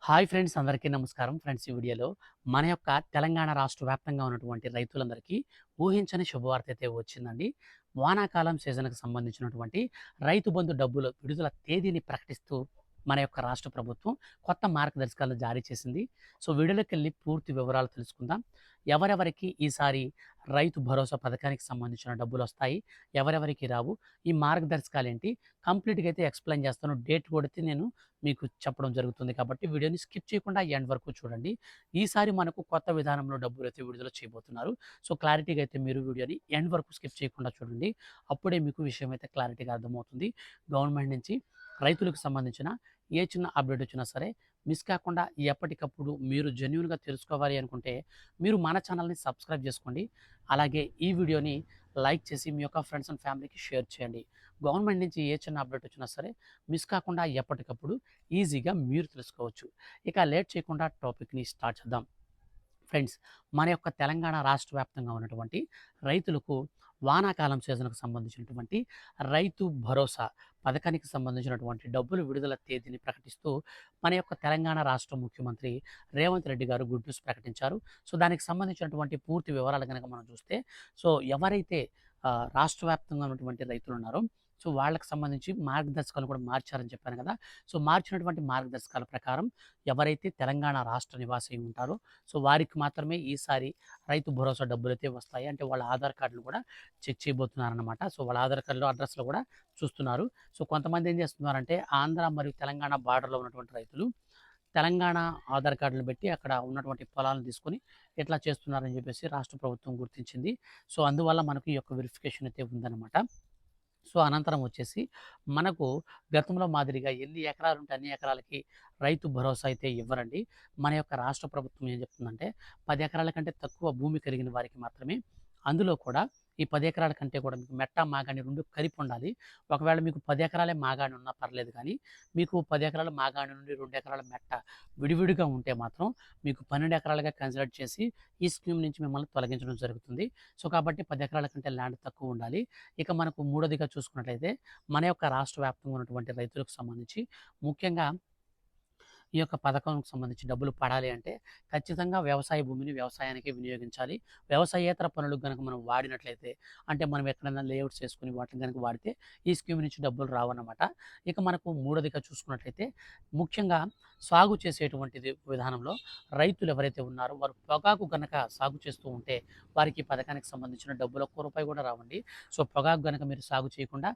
Hi friends, అందరికీ నమస్కారం. Friends, ఈ వీడియోలో మన యొక్క తెలంగాణ రాష్ట్ర వ్యాప్తంగా ఉన్నటువంటి రైతులందరికీ ఊహించని శుభవార్త అయితే వచ్చిందండి. వానాకాలం సీజన్‌కి సంబంధించినటువంటి రైతు బంధు డబ్బుల విడుదల తేదీని ప్రకటిస్తూ మన యొక్క రాష్ట్ర ప్రభుత్వం కొత్త మార్గదర్శకాలు జారీ చేసింది. సో, వీడియోలోకెళ్ళి పూర్తి వివరాలు తెలుసుకుందాం. ఎవరెవరికి ఈసారి రైతు భరోసా పథకానికి సంబంధించిన డబ్బులొస్తాయి, ఎవరెవరికి రావు, ఈ మార్గదర్శకాలేంటి, కంప్లీట్‌గా అయితే ఎక్స్‌ప్లెయిన్ చేస్తాను. డేట్ కూడా అయితే నేను మీకు చెప్పడం జరుగుతుంది కాబట్టి వీడియోని స్కిప్ చేయకుండా ఎండ్ వరకు చూడండి. ఈసారి మనకు కొత్త విధానంలో డబ్బులైతే విడుదల చేయబోతున్నారు. సో, క్లారిటీగా అయితే మీరు వీడియోని ఎండ్ వరకు స్కిప్ చేయకుండా చూడండి. అప్పుడే మీకు విషయం అయితే క్లారిటీగా అర్థమవుతుంది. గవర్నమెంట్ నుంచి రైతులకు సంబంధించిన ఏ చిన్న అప్డేట్ వచ్చినా సరే మిస్ కాకుండా ఎప్పటికప్పుడు మీరు జెన్యూన్‌గా తెలుసుకోవాలి అనుకుంటే మీరు మన ఛానల్‌ని సబ్స్క్రైబ్ చేసుకోండి. అలాగే ఈ వీడియోని లైక్ చేసి మీ యొక్క ఫ్రెండ్స్ అండ్ ఫ్యామిలీకి షేర్ చేయండి. గవర్నమెంట్ నుంచి ఏ చిన్న అప్డేట్ వచ్చినా సరే మిస్ కాకుండా ఎప్పటికప్పుడు ఈజీగా మీరు తెలుసుకోవచ్చు. ఇక లేట్ చేయకుండా టాపిక్‌ని స్టార్ట్ చేద్దాం. ఫ్రెండ్స్, మన యొక్క తెలంగాణ రాష్ట్ర వ్యాప్తంగా ఉన్నటువంటి రైతులకు వానాకాలం సీజన్‌కు సంబంధించినటువంటి రైతు భరోసా పథకానికి సంబంధించినటువంటి డబ్బులు విడుదల తేదీని ప్రకటిస్తూ మన యొక్క తెలంగాణ రాష్ట్ర ముఖ్యమంత్రి రేవంత్ రెడ్డి గారు గుడ్ న్యూస్ ప్రకటించారు. సో, దానికి సంబంధించినటువంటి పూర్తి వివరాలు గనక మనం చూస్తే, సో, ఎవరైతే రాష్ట్ర వ్యాప్తంగా ఉన్నటువంటి రైతులున్నారో, సో, వాళ్ళకి సంబంధించి మార్గదర్శకాలు కూడా మార్చారని చెప్పాను కదా! సో, మార్చినటువంటి మార్గదర్శకాల ప్రకారం ఎవరైతే తెలంగాణ రాష్ట్ర నివాసి ఉంటారో, సో, వారికి మాత్రమే ఈసారి రైతు భరోసా డబ్బులైతే వస్తాయి. అంటే వాళ్ళ ఆధార్ కార్డులు కూడా చెక్ చేయబోతున్నారనమాట. సో, వాళ్ళ ఆధార్ కార్డులో అడ్రస్‌లు కూడా చూస్తున్నారు. సో, కొంతమంది ఏం చేస్తున్నారంటే ఆంధ్ర మరియు తెలంగాణ బార్డర్‌లో ఉన్నటువంటి రైతులు తెలంగాణ ఆధార్ కార్డులు పెట్టి అక్కడ ఉన్నటువంటి పొలాలను తీసుకొని ఇట్లా చేస్తున్నారని చెప్పేసి రాష్ట్ర ప్రభుత్వం గుర్తించింది. సో, అందువల్ల మనకు ఈ యొక్క వెరిఫికేషన్ అయితే ఉందన్నమాట. సో, అనంతరం వచ్చేసి మనకు గతంలో మాదిరిగా ఎన్ని ఎకరాలుంటే అన్ని ఎకరాలకి రైతు భరోసా అయితే ఇవ్వరండి. మన యొక్క రాష్ట్ర ప్రభుత్వం ఏం చెప్తుందంటే 10 ఎకరాల కంటే తక్కువ భూమి కలిగిన వారికి మాత్రమే, అందులో కూడా ఈ 10 ఎకరాల కంటే కూడా మీకు మెట్ట, మాగాణి 2 కలిపి ఉండాలి. ఒకవేళ మీకు 10 ఎకరాలే మాగాణి ఉన్నా పర్లేదు కానీ, మీకు 10 ఎకరాల మాగాణి నుండి 2 ఎకరాల మెట్ట విడివిడిగా ఉంటే మాత్రం మీకు 12 ఎకరాలుగా కన్సిడర్ చేసి ఈ స్కీమ్ నుంచి మిమ్మల్ని తొలగించడం జరుగుతుంది. సో, కాబట్టి 10 ఎకరాల కంటే ల్యాండ్ తక్కువ ఉండాలి. ఇక మనకు మూడోదిగా చూసుకున్నట్లయితే మన యొక్క రాష్ట్ర వ్యాప్తంగా ఉన్నటువంటి రైతులకు సంబంధించి ముఖ్యంగా ఈ యొక్క పథకంకి సంబంధించి డబ్బులు పడాలి అంటే ఖచ్చితంగా వ్యవసాయ భూమిని వ్యవసాయానికి వినియోగించాలి. వ్యవసాయేతర పనులకు గనక మనం వాడినట్లయితే, అంటే మనం ఎక్కడైనా లేఅవుట్స్ చేసుకొని వాటిని గనక వాడితే ఈ స్కీమ్ నుంచి డబ్బులు రావన్నమాట. ఇక మనకు మూడోదిగా చూసుకున్నట్లయితే ముఖ్యంగా సాగు చేసేటువంటిది విధానంలో రైతులు ఎవరైతే ఉన్నారో వారు పొగాకు గనక సాగు చేస్తూ ఉంటే వారికి ఈ పథకానికి సంబంధించిన డబ్బులు ఒక్క రూపాయి కూడా రావండి. సో, పొగాకు గనక మీరు సాగు చేయకుండా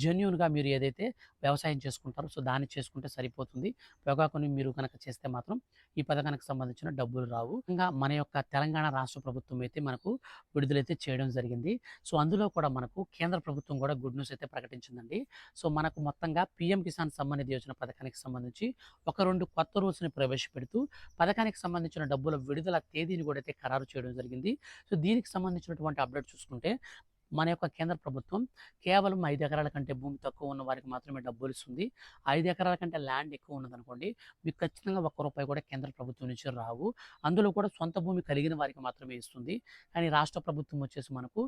జెన్యూన్‌గా మీరు ఏదైతే వ్యవసాయం చేసుకుంటారో సో, దాన్ని చేసుకుంటే సరిపోతుంది. పొగాకుని మీరు గనక చేస్తే మాత్రం ఈ పథకానికి సంబంధించిన డబ్బులు రావు. ఇంకా మన యొక్క తెలంగాణ రాష్ట్ర ప్రభుత్వం అయితే మనకు విడుదలైతే చేయడం జరిగింది. సో, అందులో కూడా మనకు కేంద్ర ప్రభుత్వం కూడా గుడ్ న్యూస్ అయితే ప్రకటించిందండి. సో, మనకు మొత్తంగా పీఎం కిసాన్ సమ్మాన్ నిధి యోజన పథకానికి సంబంధించి ఒక 2 కొత్త రూల్స్‌ని ప్రవేశపెడుతూ పథకానికి సంబంధించిన డబ్బుల విడుదల తేదీని కూడా అయితే ఖరారు చేయడం జరిగింది. సో, దీనికి సంబంధించినటువంటి అప్డేట్ చూసుకుంటే మన యొక్క కేంద్ర ప్రభుత్వం కేవలం 5 ఎకరాల కంటే భూమి తక్కువ ఉన్న వారికి మాత్రమే డబ్బులిస్తుంది. 5 ఎకరాల కంటే ల్యాండ్ ఎక్కువ ఉన్నదనుకోండి, మీకు ఖచ్చితంగా ఒక్క రూపాయి కూడా కేంద్ర ప్రభుత్వం నుంచి రావు. అందులో కూడా సొంత భూమి కలిగిన వారికి మాత్రమే ఇస్తుంది. కానీ రాష్ట్ర ప్రభుత్వం వచ్చేసి మనకు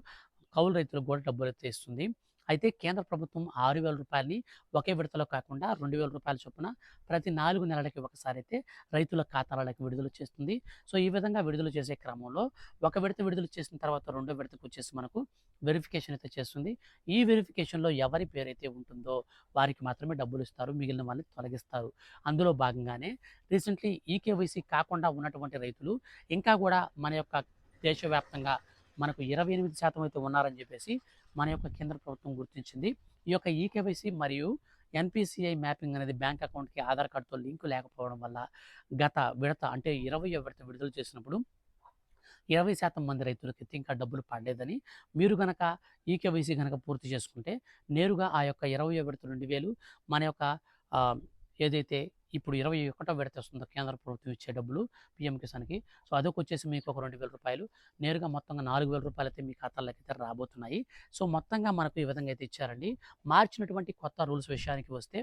కౌలు రైతులకు కూడా డబ్బులైతే ఇస్తుంది. అయితే కేంద్ర ప్రభుత్వం రూ. 6,000 ఒకే విడతలో కాకుండా రూ. 2,000 చొప్పున ప్రతి 4 నెలలకి ఒకసారి అయితే రైతుల ఖాతాలకి విడుదల చేస్తుంది. సో, ఈ విధంగా విడుదల చేసే క్రమంలో ఒక విడత విడుదల చేసిన తర్వాత రెండో విడతకు వచ్చేసి మనకు వెరిఫికేషన్ అయితే చేస్తుంది. ఈ వెరిఫికేషన్‌లో ఎవరి పేరైతే ఉంటుందో వారికి మాత్రమే డబ్బులు ఇస్తారు. మిగిలిన వాళ్ళని తొలగిస్తారు. అందులో భాగంగానే రీసెంట్‌లీ ఈకేవైసీ కాకుండా ఉన్నటువంటి రైతులు ఇంకా కూడా మన యొక్క దేశవ్యాప్తంగా మనకు 28% అయితే ఉన్నారని చెప్పేసి మన యొక్క కేంద్ర ప్రభుత్వం గుర్తించింది. ఈ యొక్క ఈకేవైసీ మరియు ఎన్‌పీసీఐ మ్యాపింగ్ అనేది బ్యాంక్ అకౌంట్‌కి ఆధార్ కార్డ్‌తో లింక్ లేకపోవడం వల్ల గత విడత అంటే 20వ విడత విడుదల చేసినప్పుడు 20% మంది రైతులకైతే ఇంకా డబ్బులు పడలేదని, మీరు గనక ఈకేవైసీ గనక పూర్తి చేసుకుంటే నేరుగా ఆ యొక్క 20వ విడత 2,000 మన యొక్క ఆహ్, ఏదైతే ఇప్పుడు 21వ విడత వస్తుందో కేంద్ర ప్రభుత్వం ఇచ్చే డబ్బులు పీఎం కిసాన్‌కి. సో, అదొకొచ్చేసి మీకు ఒక రూ. 2,000 నేరుగా మొత్తంగా రూ. 4,000 అయితే మీ ఖాతాల్లోకైతే రాబోతున్నాయి. సో, మొత్తంగా మనకు ఈ విధంగా అయితే ఇచ్చారండి. మార్చినటువంటి కొత్త రూల్స్ విషయానికి వస్తే,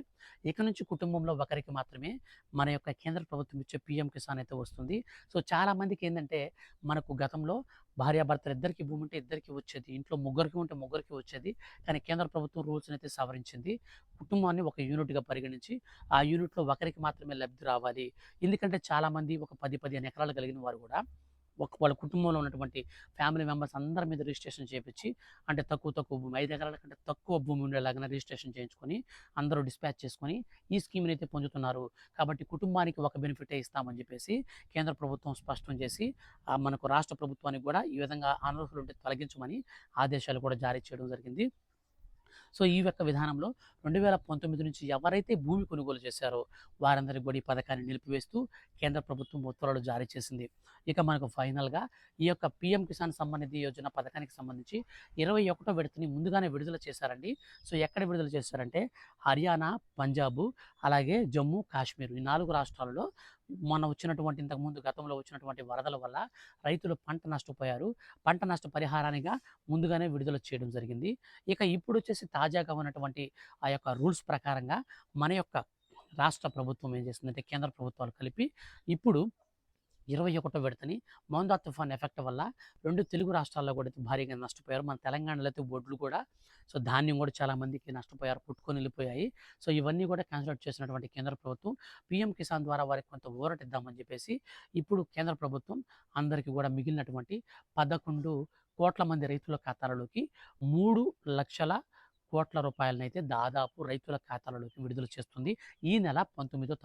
ఇక నుంచి కుటుంబంలో ఒకరికి మాత్రమే మన యొక్క కేంద్ర ప్రభుత్వం ఇచ్చే పీఎం కిసాన్ అయితే వస్తుంది. సో, చాలామందికి ఏందంటే మనకు గతంలో భార్యాభర్తలిద్దరికీ భూమి ఉంటే ఇద్దరికీ వచ్చేది. ఇంట్లో ముగ్గురికి ఉంటే ముగ్గురికి వచ్చేది. కానీ కేంద్ర ప్రభుత్వం రూల్స్‌ని అయితే సవరించింది. కుటుంబాన్ని ఒక యూనిట్‌గా పరిగణించి ఆ యూనిట్‌లో ఒకరికి వారికి మాత్రమే లబ్ధి రావాలి. ఎందుకంటే చాలామంది ఒక 10, 15 ఎకరాలు కలిగిన వారు కూడా వాళ్ళ కుటుంబంలో ఉన్నటువంటి ఫ్యామిలీ మెంబర్స్ అందరి మీద రిజిస్ట్రేషన్ చేపిచ్చి, అంటే తక్కువ భూమి 5 ఎకరాల కంటే తక్కువ భూమి ఉండేలాగానే రిజిస్ట్రేషన్ చేయించుకొని, అందరూ డిస్పాచ్ చేసుకొని ఈ స్కీమ్‌నైతే పొందుతున్నారు. కాబట్టి కుటుంబానికి ఒక బెనిఫిటే ఇస్తామని చెప్పేసి కేంద్ర ప్రభుత్వం స్పష్టం చేసి, మనకు రాష్ట్ర ప్రభుత్వానికి కూడా ఈ విధంగా అనర్హులుంటే తొలగించమని ఆదేశాలు కూడా జారీ చేయడం జరిగింది. సో ఈ యొక్క విధానంలో 2019 నుంచి ఎవరైతే భూమి కొనుగోలు చేశారో వారందరికీ కూడా ఈ పథకాన్ని నిలిపివేస్తూ కేంద్ర ప్రభుత్వం ఉత్తర్వులు జారీ చేసింది. ఇక మనకు ఫైనల్‌గా ఈ యొక్క పీఎం కిసాన్ సమ్మాన్ నిధి యోజన పథకానికి సంబంధించి 21వ విడతని ముందుగానే విడుదల చేశారండి. సో ఎక్కడ విడుదల చేశారంటే హర్యానా, పంజాబు, అలాగే జమ్మూ, కాశ్మీర్ ఈ 4 రాష్ట్రాలలో ఇంతకుముందు గతంలో వచ్చినటువంటి వరదల వల్ల రైతులు పంట నష్టపోయారు. పంట నష్ట పరిహారానిగా ముందుగానే విడుదల చేయడం జరిగింది. ఇక ఇప్పుడొచ్చేసి తాజాగా ఉన్నటువంటి ఆ యొక్క రూల్స్ ప్రకారంగా మన యొక్క రాష్ట్ర ప్రభుత్వం ఏం చేసిందంటే కేంద్ర ప్రభుత్వాలు కలిపి ఇప్పుడు 21వ విడతని మౌందా తుఫాన్ ఎఫెక్ట్ వల్ల 2 తెలుగు రాష్ట్రాల్లో కూడా భారీగా నష్టపోయారు. మన తెలంగాణలో అయితే వడ్లు కూడా, సో ధాన్యం కూడా చాలా మందికి నష్టపోయారు, కొట్టుకొని వెళ్ళిపోయాయి. సో ఇవన్నీ కూడా క్యాన్సిల్ చేసినటువంటి కేంద్ర ప్రభుత్వం పీఎం కిసాన్ ద్వారా వారికి కొంత ఊరటిద్దామని చెప్పేసి ఇప్పుడు కేంద్ర ప్రభుత్వం అందరికీ కూడా మిగిలినటువంటి 11 కోట్ల మంది రైతుల ఖాతాలలోకి 3,00,00,000 రూపాయలనైతే దాదాపు రైతుల ఖాతాలలోకి విడుదల చేస్తుంది. ఈ నెల 19వ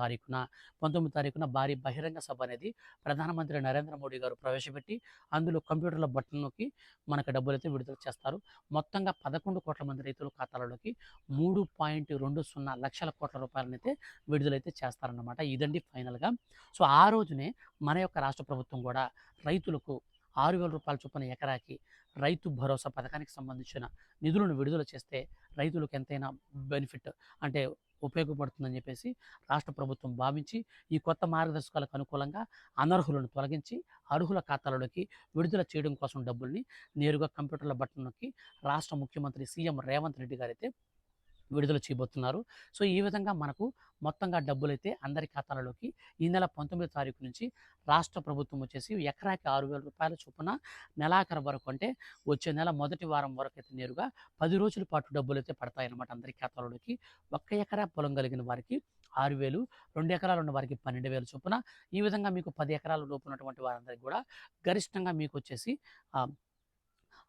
తారీఖున భారీ బహిరంగ సభ అనేది ప్రధానమంత్రి నరేంద్ర మోడీ గారు ప్రవేశపెట్టి అందులో కంప్యూటర్ల బటన్ నొక్కి మనకు డబ్బులైతే విడుదల చేస్తారు. మొత్తంగా 11 కోట్ల మంది రైతుల ఖాతాలలోకి 3.20 లక్షల కోట్ల రూపాయలనైతే విడుదలైతే చేస్తారన్నమాట. ఇదండి ఫైనల్‌గా. సో ఆ రోజునే మన యొక్క రాష్ట్ర ప్రభుత్వం కూడా రైతులకు 6,000 రూపాయల చొప్పున ఎకరాకి రైతు భరోసా పథకానికి సంబంధించిన నిధులను విడుదల చేస్తే రైతులకు ఎంతైనా బెనిఫిట్, అంటే ఉపయోగపడుతుందని చెప్పేసి రాష్ట్ర ప్రభుత్వం భావించి ఈ కొత్త మార్గదర్శకాలకు అనుకూలంగా అనర్హులను తొలగించి అర్హుల ఖాతాలలోకి విడుదల చేయడం కోసం డబ్బుల్ని నేరుగా కంప్యూటర్ల బటన్ నొక్కి రాష్ట్ర ముఖ్యమంత్రి సీఎం రేవంత్ రెడ్డి గారైతే విడుదల చేయబోతున్నారు. సో ఈ విధంగా మనకు మొత్తంగా డబ్బులైతే అందరి ఖాతాలలోకి ఈ నెల 19వ తారీఖు నుంచి రాష్ట్ర ప్రభుత్వం వచ్చేసి ఎకరాకి 6,000 రూపాయల చొప్పున నెలాఖరు వరకు, అంటే వచ్చే నెల మొదటి వారం వరకు అయితే నేరుగా 10 రోజుల పాటు డబ్బులైతే పడతాయన్నమాట అందరి ఖాతాలలోకి. 1 ఎకరా పొలం కలిగిన వారికి 6,000, 2 ఎకరాలు ఉన్న వారికి 12,000 చొప్పున, ఈ విధంగా మీకు 10 ఎకరాల లోపు ఉన్నటువంటి వారందరికీ కూడా గరిష్టంగా మీకు వచ్చేసి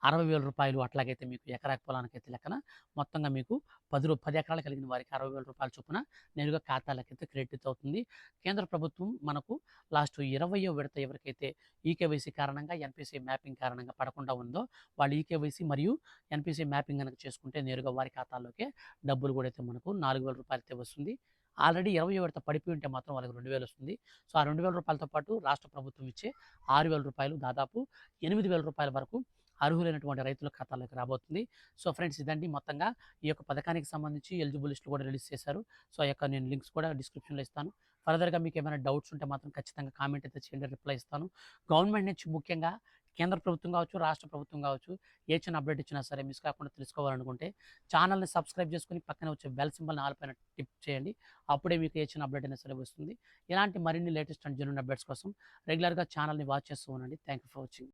60,000 రూపాయలు, అట్లాగైతే మీకు ఎకరాకి పొలానికైతే లెక్కన మొత్తంగా మీకు 10 ఎకరాలు కలిగిన వారికి 60,000 రూపాయల చొప్పున నేరుగా ఖాతాలకైతే క్రెడిట్ అవుతుంది. కేంద్ర ప్రభుత్వం మనకు లాస్ట్ 20వ విడత ఎవరికైతే ఈకేవైసీ కారణంగా, ఎన్‌పీసీ మ్యాపింగ్ కారణంగా పడకుండా ఉందో వాళ్ళు ఈకేవైసీ మరియు ఎన్‌పీసీ మ్యాపింగ్ కనుక చేసుకుంటే నేరుగా వారి ఖాతాల్లోకే డబ్బులు కూడా అయితే మనకు 4,000 రూపాయలైతే వస్తుంది. ఆల్రెడీ 20వ విడత పడిపోయి ఉంటే మాత్రం వాళ్ళకి 2,000 వస్తుంది. సో ఆ 2,000 రూపాయలతో పాటు రాష్ట్ర ప్రభుత్వం ఇచ్చే 6,000 రూపాయలు, దాదాపు 8,000 రూపాయల వరకు అర్హులైనటువంటి రైతుల ఖాతాలోకి రాబోతుంది. సో ఫ్రెండ్స్, ఇదండి మొత్తంగా ఈ యొక్క పథకానికి సంబంధించి ఎలిజిబుల్ లిస్టులు కూడా రిలీజ్ చేశారు. సో ఆ యొక్క నేను లింక్స్ కూడా డిస్క్రిప్షన్‌లో ఇస్తాను. ఫర్దర్‌గా మీకు ఏమైనా డౌట్స్ ఉంటే మాత్రం ఖచ్చితంగా కామెంట్ అయితే చేయండి, రిప్లై ఇస్తాను. గవర్నమెంట్ నుంచి ముఖ్యంగా కేంద్ర ప్రభుత్వం కావచ్చు, రాష్ట్ర ప్రభుత్వం కావచ్చు, ఏ చిన్న అప్డేట్ ఇచ్చినా సరే మిస్ కాకుండా తెలుసుకోవాలనుకుంటే ఛానల్‌ని సబ్స్క్రైబ్ చేసుకొని పక్కనే వచ్చే బెల్ సింబల్‌ని ఆల్ పైన టిప్ చేయండి. అప్పుడే మీకు ఏ చిన్న అప్డేట్ అయినా సరే వస్తుంది. ఇలాంటి మరిన్ని లేటెస్ట్ అండ్ జెన్యూన్ అప్డేట్స్ కోసం రెగ్యులర్‌గా ఛానల్‌ని వాచ్ చేస్తూ ఉండండి. Thank you for watching.